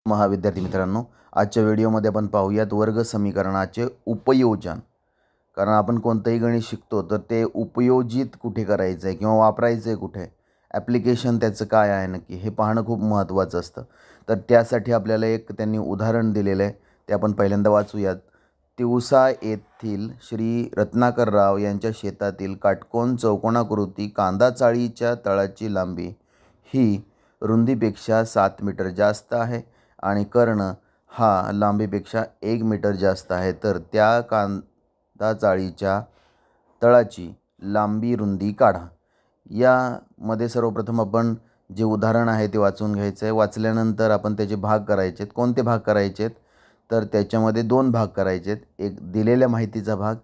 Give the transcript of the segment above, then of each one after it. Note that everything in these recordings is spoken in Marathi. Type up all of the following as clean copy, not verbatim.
महाविद्यार्थी मित्रांनो, आजच्या व्हिडिओमध्ये आपण पाहूयात वर्ग समीकरणाचे उपयोजन. कारण आपण कोणतंही गणित शिकतो तर ते उपयोजित कुठे करायचं आहे किंवा वापरायचं आहे कुठे, ॲप्लिकेशन त्याचं काय आहे नक्की हे पाहणं खूप महत्त्वाचं असतं. तर त्यासाठी आपल्याला एक त्यांनी उदाहरण दिलेलं आहे, ते आपण पहिल्यांदा वाचूयात. तिवसा येथील श्री रत्नाकर राव यांच्या शेतातील काटकोन चौकोनाकृती कांदा चाळीच्या तळाची लांबी ही रुंदीपेक्षा 7 मीटर जास्त आहे आणि कर्ण हा लांबीपेक्षा 1 मीटर जास्त आहे. तर त्या कांदा चाळीच्या तळाची लांबी रुंदी काढा. यामध्ये सर्वप्रथम आपण जे उदाहरण आहे ते वाचून घ्यायचं आहे. वाचल्यानंतर आपण त्याचे भाग करायचे आहेत. कोणते भाग करायचे आहेत तर त्याच्यामध्ये 2 भाग करायचे आहेत. एक दिलेल्या माहितीचा भाग,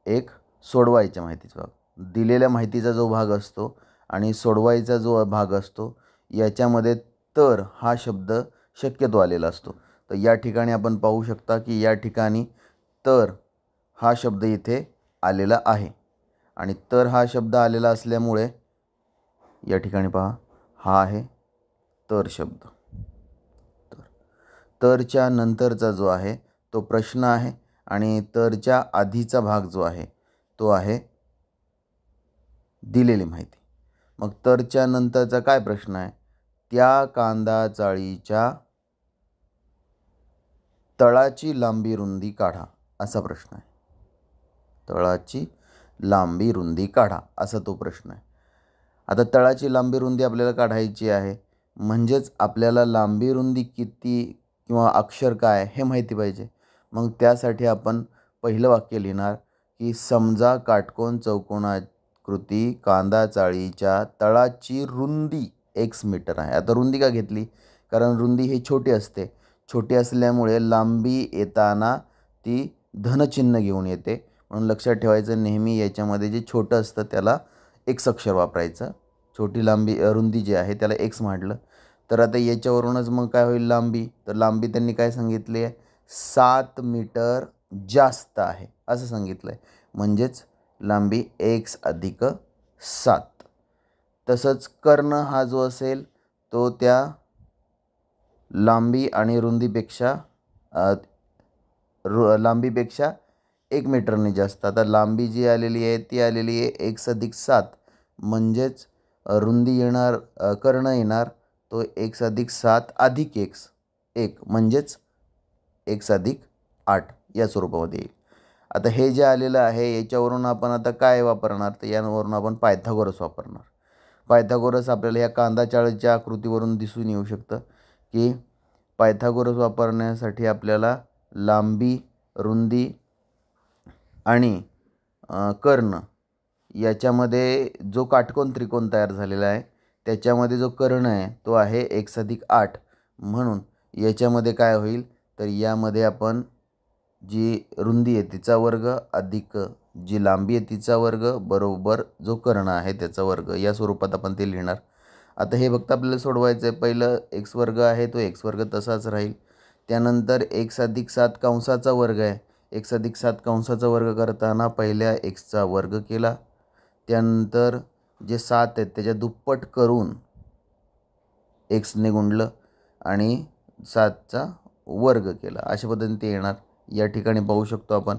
एक सोडवायच्या माहितीचा भाग. दिलेल्या माहितीचा जो भाग असतो आणि सोडवायचा जो भाग असतो याच्यामध्ये तर हा शब्द शक्यतो आलेला असतो. तर या ठिकाणी आपण पाहू शकता की या ठिकाणी तर हा शब्द इथे आलेला आहे आणि तर हा शब्द आलेला असल्यामुळे या ठिकाणी पहा, हा आहे तर शब्द. तरच्या नंतरचा जो आहे तो प्रश्न आहे आणि तरच्या आधीचा भाग जो आहे तो आहे दिलेली माहिती. मग तरच्या नंतरचा काय प्रश्न आहे? त्या कांदा चाळीच्या तळाची लांबी रुंदी काढा असा प्रश्न आहे. तळाची लांबी रुंदी काढा असा तो प्रश्न आहे. आता तळाची लांबी रुंदी आपल्याला काढायची आहे म्हणजेच आपल्याला लांबी रुंदी किती किंवा अक्षर काय हे माहिती पाहिजे. मग त्यासाठी आपण पहिलं वाक्य लिहिणार की समजा काटकोन चौकोनाकृती कांदा चाळीच्या तळाची रुंदी x मीटर आहे. आता रुंदी का घेतली? कारण रुंदी ही छोटी असते. छोटी असल्यामुळे लांबी येताना ती धनचिन्ह घेऊन येते. म्हणून लक्षात ठेवायचं नेहमी याच्यामध्ये जे छोटं असतं त्याला x अक्षर वापरायचं. छोटी लांबी रुंदी जी आहे त्याला x म्हटलं. तर आता याच्यावरूनच मग काय होईल लांबी? तर लांबी त्यांनी काय सांगितली आहे? 7 मीटर जास्त आहे असं सांगितलं आहे. म्हणजेच लांबी x अधिक 7. तसंच कर्ण हा जो असेल तो त्या लांबी आणि रुंदीपेक्षा लांबीपेक्षा 1 मीटरने जास्त. आता लांबी जी आलेली आहे ती आलेली आहे x अधिक 7 म्हणजेच रुंदी येणार, कर्ण येणार तो x अधिक 7 अधिक x 1 म्हणजेच x अधिक 8 या स्वरूपामध्ये येईल. आता हे जे आलेलं आहे याच्यावरून आपण आता काय वापरणार? तर यावरून आपण पायथागोरस वापरणार. पायथागोरस आपल्याला या कांदा चाळीच्या आकृतीवरून दिसून येऊ शकतं की पायथागोरस वापरण्यासाठी आपल्याला लांबी, रुंदी आणि कर्ण याच्यामध्ये जो काटकोन त्रिकोण तयार झालेला आहे त्याच्यामध्ये जो कर्ण आहे तो आहे x अधिक 8. म्हणून याच्यामध्ये काय होईल तर यामध्ये आपण जी रुंदी आहे तिचा वर्ग अधिक जी लांबी आहे तिचा वर्ग बरोबर जो कर्ण आहे त्याचा वर्ग या स्वरूपात आपण ते लिहिणार. आता हे फक्त आपल्याला सोडवायचं आहे. पहिलं x वर्ग आहे तो x वर्ग तसाच राहील. त्यानंतर x अधिक 7 कंसाचा वर्ग आहे. x अधिक 7 कंसाचा वर्ग करताना पहिल्या xचा वर्ग केला. त्यानंतर जे 7 आहेत त्याच्या दुप्पट करून xने गुणलं आणि 7चा वर्ग केला. अशा पद्धतीने ते येणार. या ठिकाणी पाहू शकतो आपण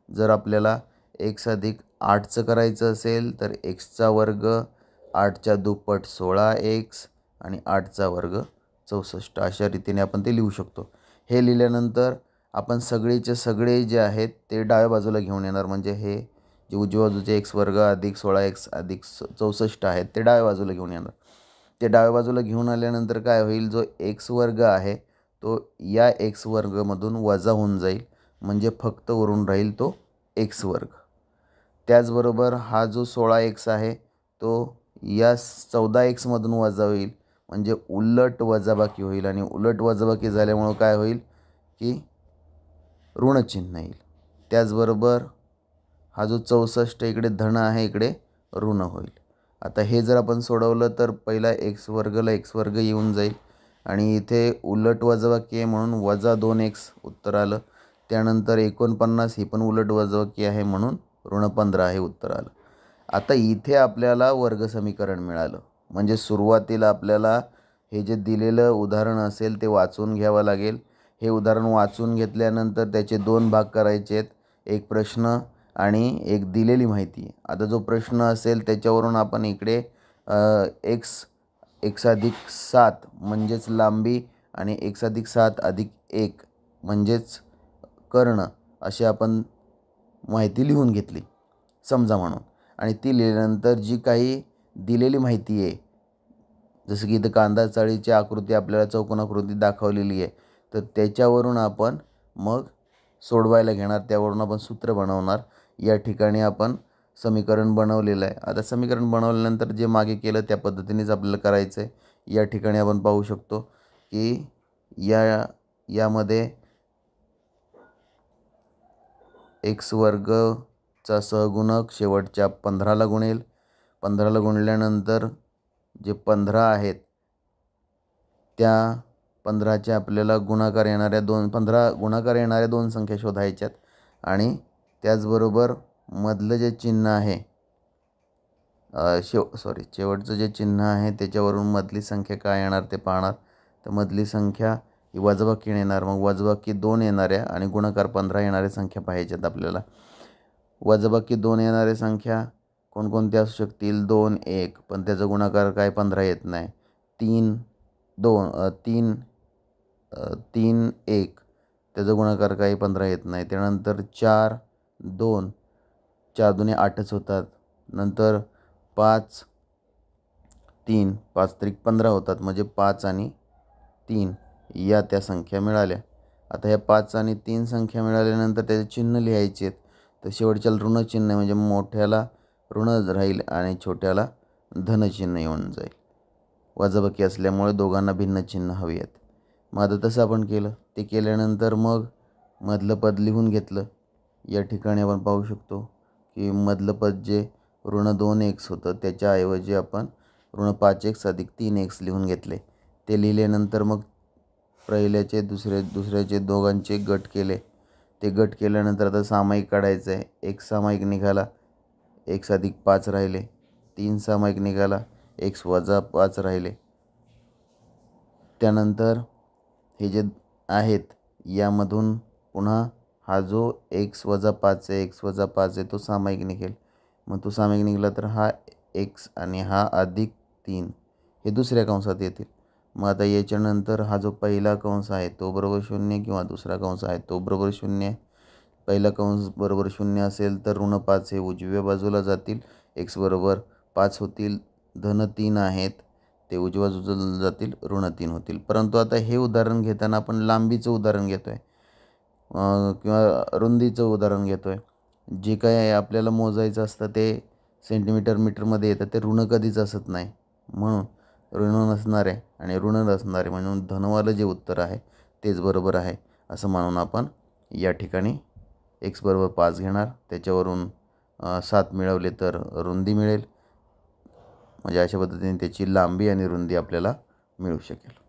जर आपल्याला x अधिक 8चं करायचं असेल तर xचा वर्ग 8च्या दुप्पट 16x आणि 8चा वर्ग 64 अशा रीतीने आपण ते लिहू शकतो. हे लिहिल्यानंतर आपण सगळेचे सगळे जे आहेत ते डाव्या बाजूला घेऊन येणार. म्हणजे हे जे उजव्या बाजूचे x वर्ग अधिक 16x अधिक 64 आहेत ते डाव्या बाजूला घेऊन येणार. ते डाव्या बाजूला घेऊन आल्यानंतर काय होईल, जो x वर्ग आहे तो या x वर्गमधून वजा होऊन जाईल. म्हणजे फक्त उरून राहील तो x वर्ग. त्याचबरोबर हा जो 16x आहे तो या 14x मधून वजा होईल म्हणजे उलट वजाबाकी होईल आणि उलट वजाबाकी झाल्यामुळं काय होईल की ऋणचिन्ह येईल. त्याचबरोबर हा जो 64 इकडे धन आहे इकडे ऋण होईल. आता हे जर आपण सोडवलं तर पहिला x वर्गला x वर्ग येऊन जाईल आणि इथे उलट वजाबाकी आहे म्हणून वजा 2x उत्तर आलं. त्यानंतर 49 ही पण उलट वजाबाकी आहे म्हणून ऋण 15 हे उत्तर आलं. आता इथे आपल्याला वर्ग समीकरण मिळालं. म्हणजे सुरुवातीला आपल्याला हे जे दिलेलं उदाहरण असेल ते वाचून घ्यावं लागेल. हे उदाहरण वाचून घेतल्यानंतर त्याचे 2 भाग करायचे आहेत. एक प्रश्न आणि एक दिलेली माहिती. आता जो प्रश्न असेल त्याच्यावरून आपण इकडे x अधिक 7 म्हणजेच लांबी आणि x अधिक 7 अधिक 1 म्हणजेच कर्ण अशी आपण माहिती लिहून घेतली समजा म्हणून. आणि ती लिहिल्यानंतर जी काही दिलेली माहिती आहे, जसं की इथं कांदा चाळीची आकृती आपल्याला चौकोनाकृती दाखवलेली आहे, तर त्याच्यावरून आपण मग सोडवायला घेणार. त्यावरून आपण सूत्र बनवणार. या ठिकाणी आपण समीकरण बनवलेलं आहे. आता समीकरण बनवल्यानंतर जे मागे केलं त्या पद्धतीनेच आपल्याला करायचं आहे. या ठिकाणी आपण पाहू शकतो की यामध्ये x वर्गचा सहगुणक शेवटच्या 15ला गुणेल. 15ला गुणल्यानंतर जे 15 आहेत त्या 15चे आपल्याला गुणाकार येणाऱ्या 2 संख्या शोधायच्यात. आणि त्याचबरोबर मधलं जे चिन्ह आहे शेवटचं जे चिन्ह आहे त्याच्यावरून मधली संख्या काय येणार ते पाहणार. तर मधली संख्या ही वजाबाकी येणार. मग वजाबाकी 2 येणाऱ्या आणि गुणाकार 15 येणाऱ्या संख्या पाहायच्यात आपल्याला. वजाबाकी 2 येणाऱ्या संख्या कोणकोणत्या असू शकतील? 2, 1, पण त्याचा गुणाकार काय 15 येत नाही. 3, 1 त्याचा गुणाकार काही 15 येत नाही. त्यानंतर 4, 2, 4 दुने 8च होतात. नंतर 5, 3, 5 त्रिक 15 होतात. म्हणजे 5 आणि 3 या त्या संख्या मिळाल्या. आता ह्या 5 आणि 3 संख्या मिळाल्यानंतर त्याचे चिन्ह लिहायचे आहेत. तर शेवटच्याला ऋण चिन्ह आहे, म्हणजे मोठ्याला ऋण राहील आणि छोट्याला धन चिन्ह येऊन जाईल. वजाबाकी असल्यामुळे दोघांना भिन्न चिन्ह हवी आहेत. मग आता तसं आपण केलं. ते केल्यानंतर मग मधलं पद लिहून घेतलं. या ठिकाणी आपण पाहू शकतो की मधलं पद जे ऋण 2x होतं त्याच्याऐवजी आपण ऋण 5x अधिक 3x लिहून घेतले. ते लिहिल्यानंतर मग पहिल्याचे दुसऱ्याचे दोघांचे गट केले. ते गट केल्यानंतर आता सामायिक काढायचं आहे. एक सामायिक निघाला, x अधिक 5 राहिले. 3 सामायिक निघाला, x वजा 5 राहिले. त्यानंतर हे जे आहेत यामधून पुन्हा हा जो x वजा 5 आहे, x वजा 5 आहे तो सामायिक निघेल. मग तो सामायिक निघाला तर हा x आणि हा अधिक 3 हे दुसऱ्या कंसात येतील. मग आता याच्यानंतर हा जो पहिला कंस आहे तो बरोबर 0 किंवा दुसरा कंस आहे तो बरोबर 0. पहिला कंस बरोबर 0 असेल तर ऋण 5 हे उजव्या बाजूला जातील. x बरोबर 5 होतील. धन 3 आहेत ते उजव्या बाजूला जातील, ऋण 3 होतील. परंतु आता हे उदाहरण घेताना आपण लांबीचं उदाहरण घेतो आहे किंवा रुंदीचं उदाहरण घेतो आहे. जे काय आपल्याला मोजायचं असतं ते सेंटीमीटर मीटरमध्ये येतं. ते ऋण कधीच असत नाही. म्हणून ऋण नसणारे आणि ऋण नसणारे म्हणून धनवालं जे उत्तर आहे तेच बरोबर आहे असं मानून आपण या ठिकाणी x बरोबर 5 घेणार. त्याच्यावरून 7 मिळवले तर रुंदी मिळेल. म्हणजे अशा पद्धतीने त्याची लांबी आणि रुंदी आपल्याला मिळू शकेल.